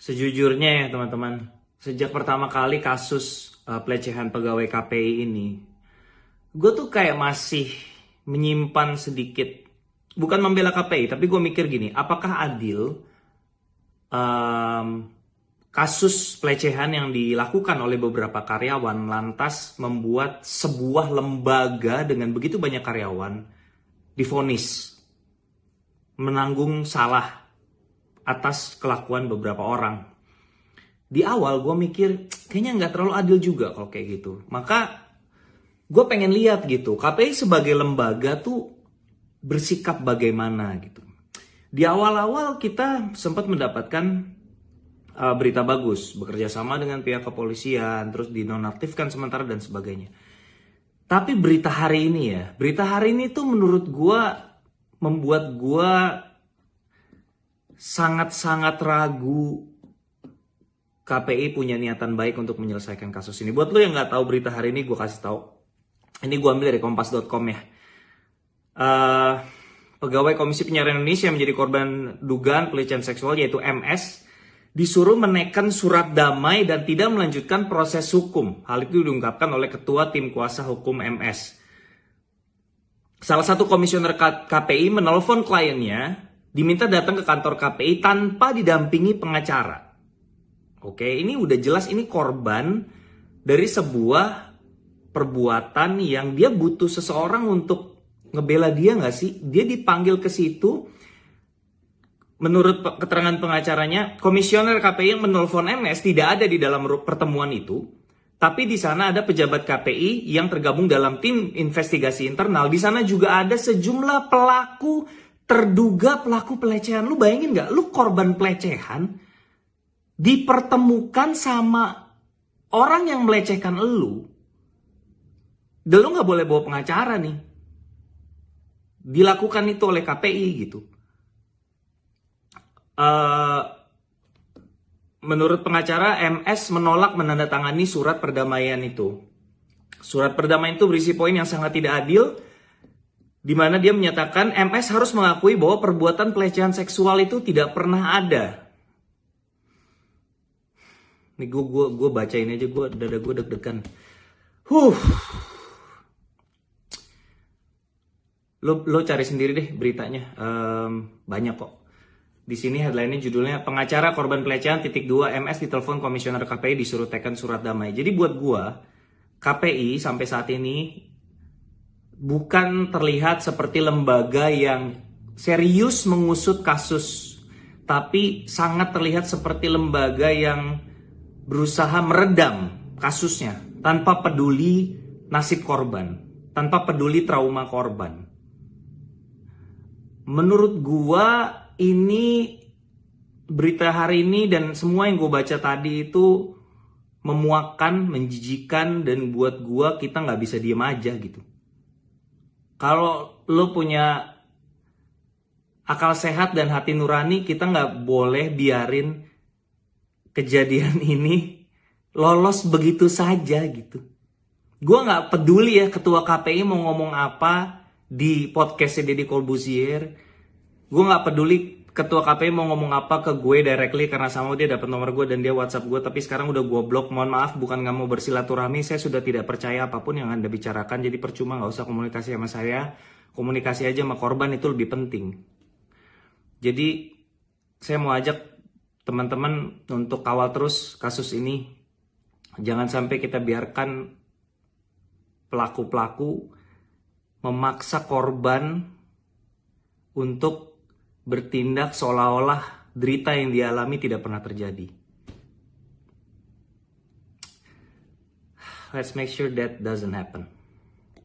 Sejujurnya ya teman-teman, sejak pertama kali kasus pelecehan pegawai KPI ini, gue tuh kayak masih menyimpan sedikit, bukan membela KPI, tapi gue mikir gini, apakah adil em, kasus pelecehan yang dilakukan oleh beberapa karyawan lantas membuat sebuah lembaga dengan begitu banyak karyawan divonis menanggung salah atas kelakuan beberapa orang. Di awal gue mikir kayaknya nggak terlalu adil juga kalau kayak gitu. Maka gue pengen lihat gitu, KPI sebagai lembaga tuh bersikap bagaimana gitu. Di awal-awal kita sempat mendapatkan berita bagus, bekerja sama dengan pihak kepolisian, terus dinonaktifkan sementara dan sebagainya. Tapi berita hari ini tuh menurut gue membuat gue sangat-sangat ragu KPI punya niatan baik untuk menyelesaikan kasus ini. Buat lo yang nggak tahu berita hari ini, gue kasih tahu. Ini gue ambil dari kompas.com ya. Pegawai Komisi Penyiaran Indonesia yang menjadi korban dugaan pelecehan seksual yaitu MS disuruh menekan surat damai dan tidak melanjutkan proses hukum. Hal itu diungkapkan oleh Ketua Tim Kuasa Hukum MS. Salah satu komisioner KPI menelpon kliennya, diminta datang ke kantor KPI tanpa didampingi pengacara. Oke, ini udah jelas ini korban dari sebuah perbuatan yang dia butuh seseorang untuk ngebela dia nggak sih? Dia dipanggil ke situ, menurut keterangan pengacaranya, komisioner KPI yang menelpon MS tidak ada di dalam pertemuan itu, tapi di sana ada pejabat KPI yang tergabung dalam tim investigasi internal. Di sana juga ada sejumlah pelaku, terduga pelaku pelecehan. Lu bayangin nggak? Lu korban pelecehan dipertemukan sama orang yang melecehkan elu. Dan lu nggak boleh bawa pengacara nih. Dilakukan itu oleh KPI gitu. Menurut pengacara, MS menolak menandatangani surat perdamaian itu. Surat perdamaian itu berisi poin yang sangat tidak adil, di mana dia menyatakan MS harus mengakui bahwa perbuatan pelecehan seksual itu tidak pernah ada. Nih gue bacain aja, dada gue deg-degan. Lo cari sendiri deh beritanya, banyak kok. Di sini headline-nya judulnya pengacara korban pelecehan .2 MS ditelepon komisioner KPI disuruh tekan surat damai. Jadi buat gue, KPI sampai saat ini bukan terlihat seperti lembaga yang serius mengusut kasus, tapi sangat terlihat seperti lembaga yang berusaha meredam kasusnya tanpa peduli nasib korban, tanpa peduli trauma korban. Menurut gua ini berita hari ini dan semua yang gua baca tadi itu memuakkan, menjijikan, dan buat gua kita nggak bisa diem aja gitu. Kalau lo punya akal sehat dan hati nurani, kita nggak boleh biarin kejadian ini lolos begitu saja gitu. Gue nggak peduli ya ketua KPI mau ngomong apa di podcastnya Deddy Corbuzier. Gue nggak peduli ketua KPI mau ngomong apa ke gue directly karena sama dia dapat nomor gue dan dia WhatsApp gue. Tapi sekarang udah gue blok. Mohon maaf, bukan nggak mau bersilaturahmi. Saya sudah tidak percaya apapun yang Anda bicarakan. Jadi percuma, nggak usah komunikasi sama saya. Komunikasi aja sama korban, itu lebih penting. Jadi saya mau ajak teman-teman untuk kawal terus kasus ini. Jangan sampai kita biarkan pelaku-pelaku memaksa korban untuk bertindak seolah-olah derita yang dialami tidak pernah terjadi. Let's make sure that doesn't happen.